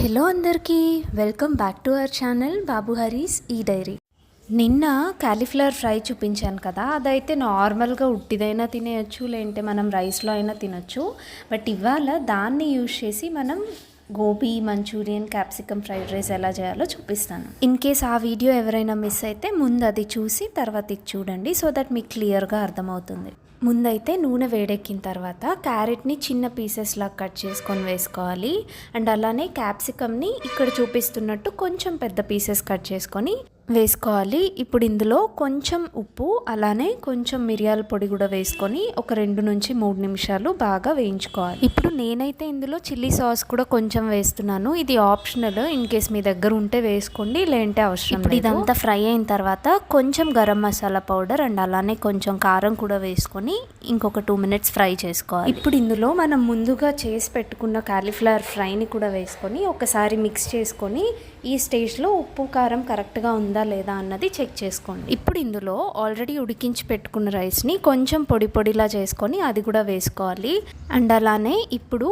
Hello అందరికీ welcome back to our channel Babu Haris ఈ diary. నిన్న కాలీఫ్లవర్ ఫ్రై చూపించాను కదా, అదైతే నార్మల్గా ఉట్టిదైనా తినేయచ్చు, లేదంటే మనం రైస్లో అయినా తినొచ్చు. బట్ ఇవాళ దాన్ని యూజ్ చేసి మనం gobi Manchurian capsicum fried rice ఎలా చేయాలో చూపిస్తాను. ఇన్ కేస్ ఆ వీడియో ఎవరైనా మిస్ అయితే ముందు అది చూసి తర్వాత ఇది చూడండి, సో దట్ మీకు క్లియర్గా అర్థమవుతుంది. ముందైతే నూనె వేడెక్కిన తర్వాత క్యారెట్ని చిన్న పీసెస్లా కట్ చేసుకొని వేసుకోవాలి. అండ్ అలానే క్యాప్సికమ్ని ఇక్కడ చూపిస్తున్నట్టు కొంచెం పెద్ద పీసెస్ కట్ చేసుకొని వేసుకోవాలి. ఇప్పుడు ఇందులో కొంచెం ఉప్పు అలానే కొంచెం మిరియాల పొడి కూడా వేసుకొని ఒక 2 నుంచి 3 నిమిషాలు బాగా వేయించుకోవాలి. ఇప్పుడు నేనైతే ఇందులో చిల్లీ సాస్ కూడా కొంచెం వేస్తున్నాను. ఇది ఆప్షనల్, ఇన్ కేస్ మీ దగ్గర ఉంటే వేసుకోండి, లేదంటే అవసరం లేదు. ఇదంతా ఫ్రై అయిన తర్వాత కొంచెం గరం మసాలా పౌడర్ అండ్ అలానే కొంచెం కారం కూడా వేసుకొని ఇంకొక 2 మినిట్స్ ఫ్రై చేసుకోవాలి. ఇప్పుడు ఇందులో మనం ముందుగా చేసి పెట్టుకున్న కాలీఫ్లవర్ ఫ్రైని కూడా వేసుకొని ఒకసారి మిక్స్ చేసుకొని ఈ స్టేజ్లో ఉప్పు కారం కరెక్ట్గా ఉందా లేదా అన్నది చెక్ చేసుకోండి. ఇప్పుడు ఇందులో ఆల్రెడీ ఉడికించి పెట్టుకున్న రైస్ని కొంచెం పొడి పొడిలా చేసుకొని అది కూడా వేసుకోవాలి. అండ్ అలానే ఇప్పుడు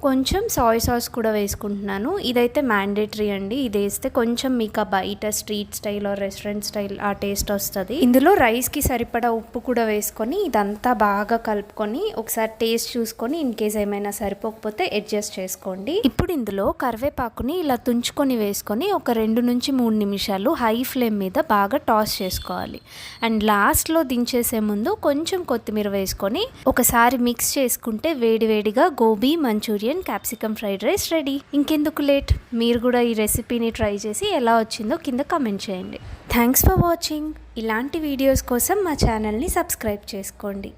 కొంచెం సాయ్ సాస్ కూడా వేసుకుంటున్నాను. ఇదైతే మ్యాండేటరీ అండి, ఇది వేస్తే కొంచెం మీకు ఆ బయట street style or restaurant style ఆ టేస్ట్ వస్తుంది. ఇందులో రైస్కి సరిపడా ఉప్పు కూడా వేసుకొని ఇదంతా బాగా కలుపుకొని ఒకసారి టేస్ట్ చూసుకొని ఇన్ కేస్ ఏమైనా సరిపోకపోతే అడ్జస్ట్ చేసుకోండి. ఇప్పుడు ఇందులో కరివేపాకుని ఇలా తుంచుకొని వేసుకొని ఒక 2 నుంచి 3 నిమిషాలు హై ఫ్లేమ్ మీద బాగా టాస్ చేసుకోవాలి. అండ్ లాస్ట్లో దించేసే ముందు కొంచెం కొత్తిమీర వేసుకొని ఒకసారి మిక్స్ చేసుకుంటే వేడివేడిగా gobi Manchurian capsicum fried rice ready. ఇంకెందుకు లేట్, మీరు కూడా ఈ రెసిపీని ట్రై చేసి ఎలా వచ్చిందో కింద కామెంట్ చేయండి. Thanks for watching. ఇలాంటి వీడియోస్ కోసం మా ఛానల్ని సబ్స్క్రైబ్ చేసుకోండి.